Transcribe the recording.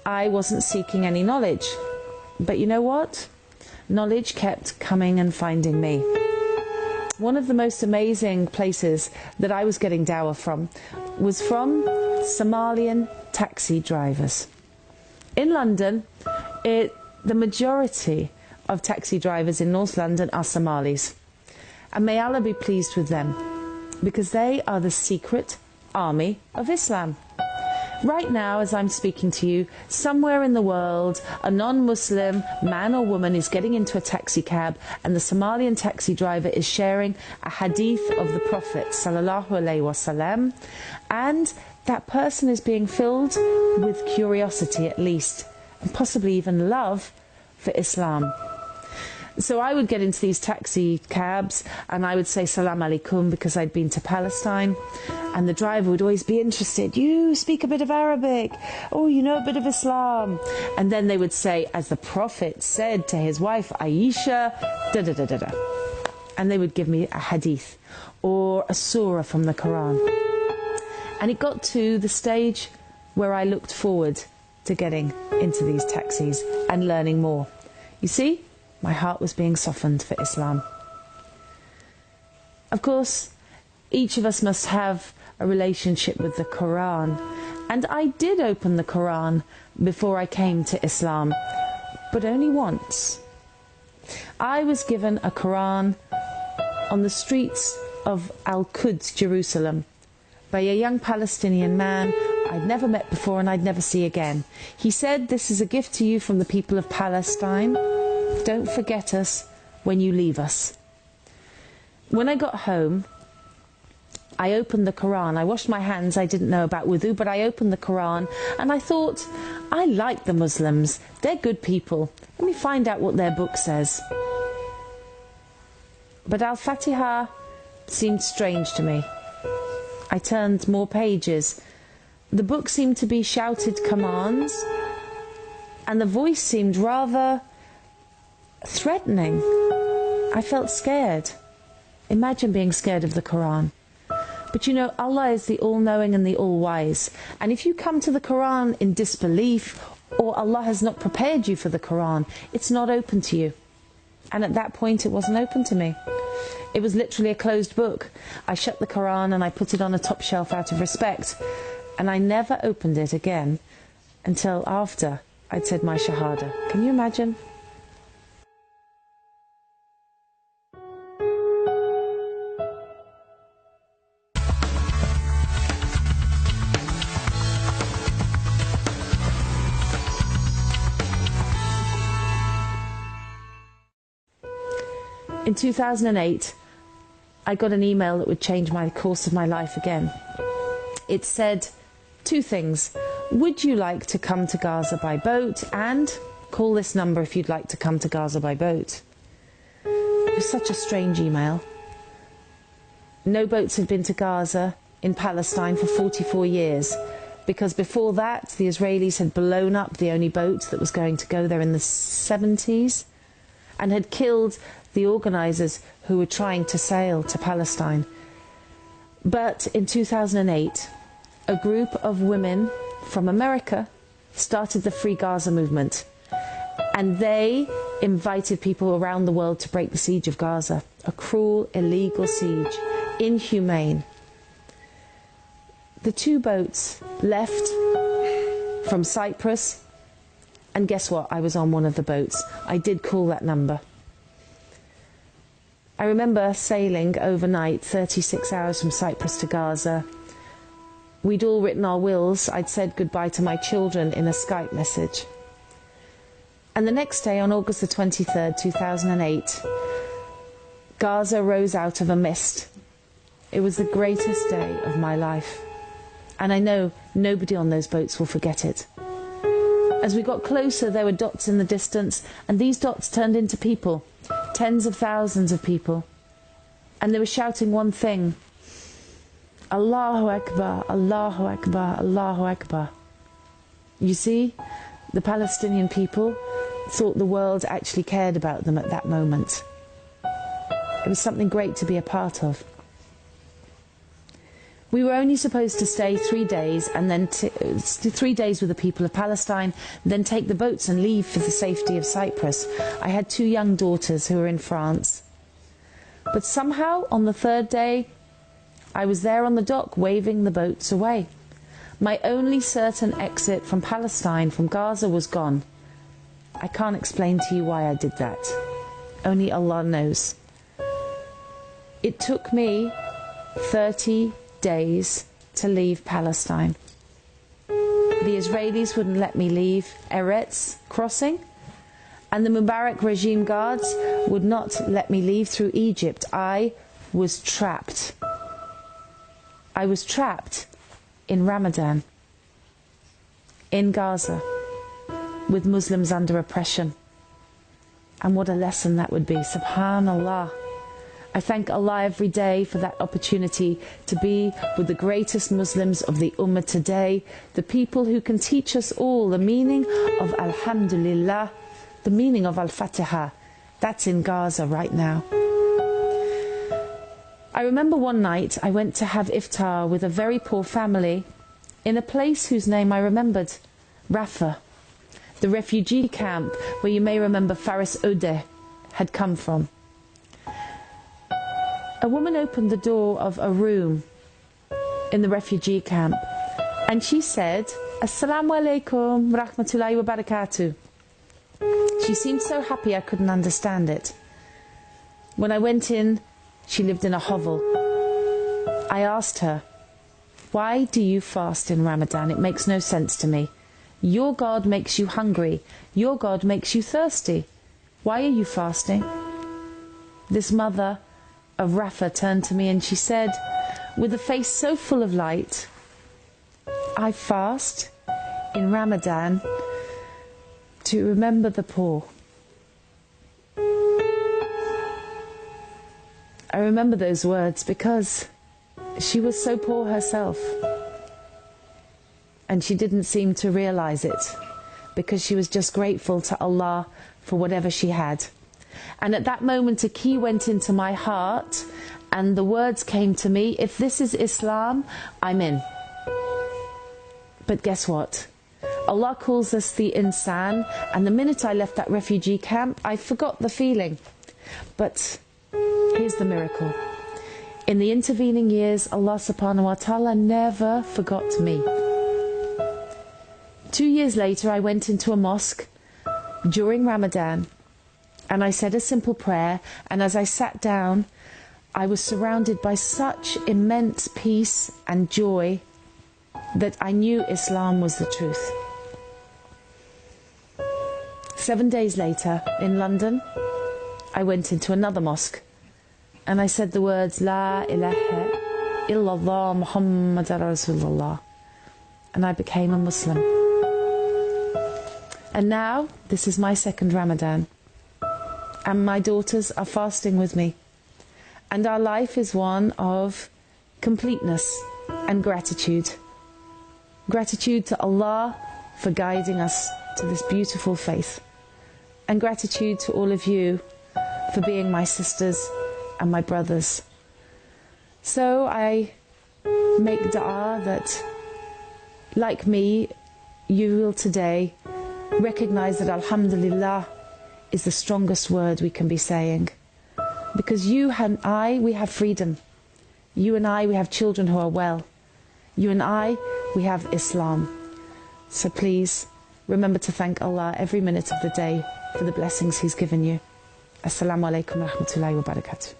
I wasn't seeking any knowledge. But you know what? Knowledge kept coming and finding me. One of the most amazing places that I was getting dawah from was from Somalian taxi drivers. In London, the majority of taxi drivers in North London are Somalis. And may Allah be pleased with them, because they are the secret army of Islam. Right now, as I'm speaking to you, somewhere in the world, a non-Muslim man or woman is getting into a taxi cab, and the Somalian taxi driver is sharing a hadith of the Prophet sallallahu alaihi wasallam, and that person is being filled with curiosity at least, and possibly even love for Islam. So I would get into these taxi cabs and I would say Salam Alaikum because I'd been to Palestine, and the driver would always be interested. You speak a bit of Arabic. Oh, you know a bit of Islam. And then they would say, as the Prophet said to his wife Aisha, da da da da da. And they would give me a hadith or a surah from the Quran. And it got to the stage where I looked forward to getting into these taxis and learning more. You see? My heart was being softened for Islam. Of course, each of us must have a relationship with the Quran. And I did open the Quran before I came to Islam, but only once. I was given a Quran on the streets of Al-Quds, Jerusalem, by a young Palestinian man I'd never met before and I'd never see again. He said, "This is a gift to you from the people of Palestine. Don't forget us when you leave us." When I got home, I opened the Quran. I washed my hands. I didn't know about wudu, but I opened the Quran and I thought, I like the Muslims. They're good people. Let me find out what their book says. But Al-Fatiha seemed strange to me. I turned more pages. The book seemed to be shouted commands, and the voice seemed rather threatening. I felt scared. Imagine being scared of the Quran. But you know, Allah is the all-knowing and the all-wise. And if you come to the Quran in disbelief, or Allah has not prepared you for the Quran, it's not open to you. And at that point, it wasn't open to me. It was literally a closed book. I shut the Quran and I put it on a top shelf out of respect. And I never opened it again until after I'd said my Shahada. Can you imagine? In 2008, I got an email that would change my course of my life again. It said two things. Would you like to come to Gaza by boat? And call this number if you'd like to come to Gaza by boat. It was such a strange email. No boats had been to Gaza in Palestine for 44 years, because before that the Israelis had blown up the only boat that was going to go there in the 70s and had killed the organisers who were trying to sail to Palestine. But in 2008, a group of women from America started the Free Gaza movement, and they invited people around the world to break the siege of Gaza. A cruel, illegal siege, inhumane. The two boats left from Cyprus, and guess what? I was on one of the boats. I did call that number. I remember sailing overnight, 36 hours from Cyprus to Gaza. We'd all written our wills. I'd said goodbye to my children in a Skype message. And the next day, on August the 23rd, 2008, Gaza rose out of a mist. It was the greatest day of my life. And I know nobody on those boats will forget it. As we got closer, there were dots in the distance, and these dots turned into people. Tens of thousands of people. And they were shouting one thing. Allahu Akbar, Allahu Akbar, Allahu Akbar. You see, the Palestinian people thought the world actually cared about them at that moment. It was something great to be a part of. We were only supposed to stay 3 days, and then 3 days with the people of Palestine, then take the boats and leave for the safety of Cyprus. I had 2 young daughters who were in France. But somehow, on the 3rd day, I was there on the dock waving the boats away. My only certain exit from Palestine, from Gaza, was gone. I can't explain to you why I did that. Only Allah knows. It took me 30 days to leave Palestine. The Israelis wouldn't let me leave Eretz crossing, and the Mubarak regime guards would not let me leave through Egypt. I was trapped. I was trapped in Ramadan, in Gaza, with Muslims under oppression. And what a lesson that would be. Subhanallah. I thank Allah every day for that opportunity to be with the greatest Muslims of the Ummah today, the people who can teach us all the meaning of Alhamdulillah, the meaning of Al-Fatiha. That's in Gaza right now. I remember one night I went to have iftar with a very poor family in a place whose name I remembered, Rafah, the refugee camp where you may remember Faris Odeh had come from. A woman opened the door of a room in the refugee camp and she said, Assalamu alaikum rahmatullahi wa barakatuh. She seemed so happy I couldn't understand it. When I went in, she lived in a hovel. I asked her, why do you fast in Ramadan? It makes no sense to me. Your God makes you hungry. Your God makes you thirsty. Why are you fasting? This mother of Rafah turned to me and she said, with a face so full of light, I fast in Ramadan to remember the poor. I remember those words because she was so poor herself. And she didn't seem to realize it because she was just grateful to Allah for whatever she had. And at that moment a key went into my heart and the words came to me, if this is Islam, I'm in. But guess what? Allah calls us the insan, and the minute I left that refugee camp, I forgot the feeling. But here's the miracle. In the intervening years, Allah subhanahu wa ta'ala never forgot me. 2 years later, I went into a mosque during Ramadan and I said a simple prayer, and as I sat down, I was surrounded by such immense peace and joy that I knew Islam was the truth. 7 days later, in London, I went into another mosque and I said the words, La ilaha illallah Muhammad Rasulullah, and I became a Muslim. And now, this is my 2nd Ramadan, and my daughters are fasting with me, and our life is one of completeness and gratitude. Gratitude to Allah for guiding us to this beautiful faith, and gratitude to all of you for being my sisters and my brothers. So I make dua that, like me, you will today recognize that Alhamdulillah is the strongest word we can be saying. Because you and I, we have freedom. You and I, we have children who are well. You and I, we have Islam. So please, remember to thank Allah every minute of the day for the blessings He's given you. Assalamu alaikum wa rahmatullahi wa barakatuh.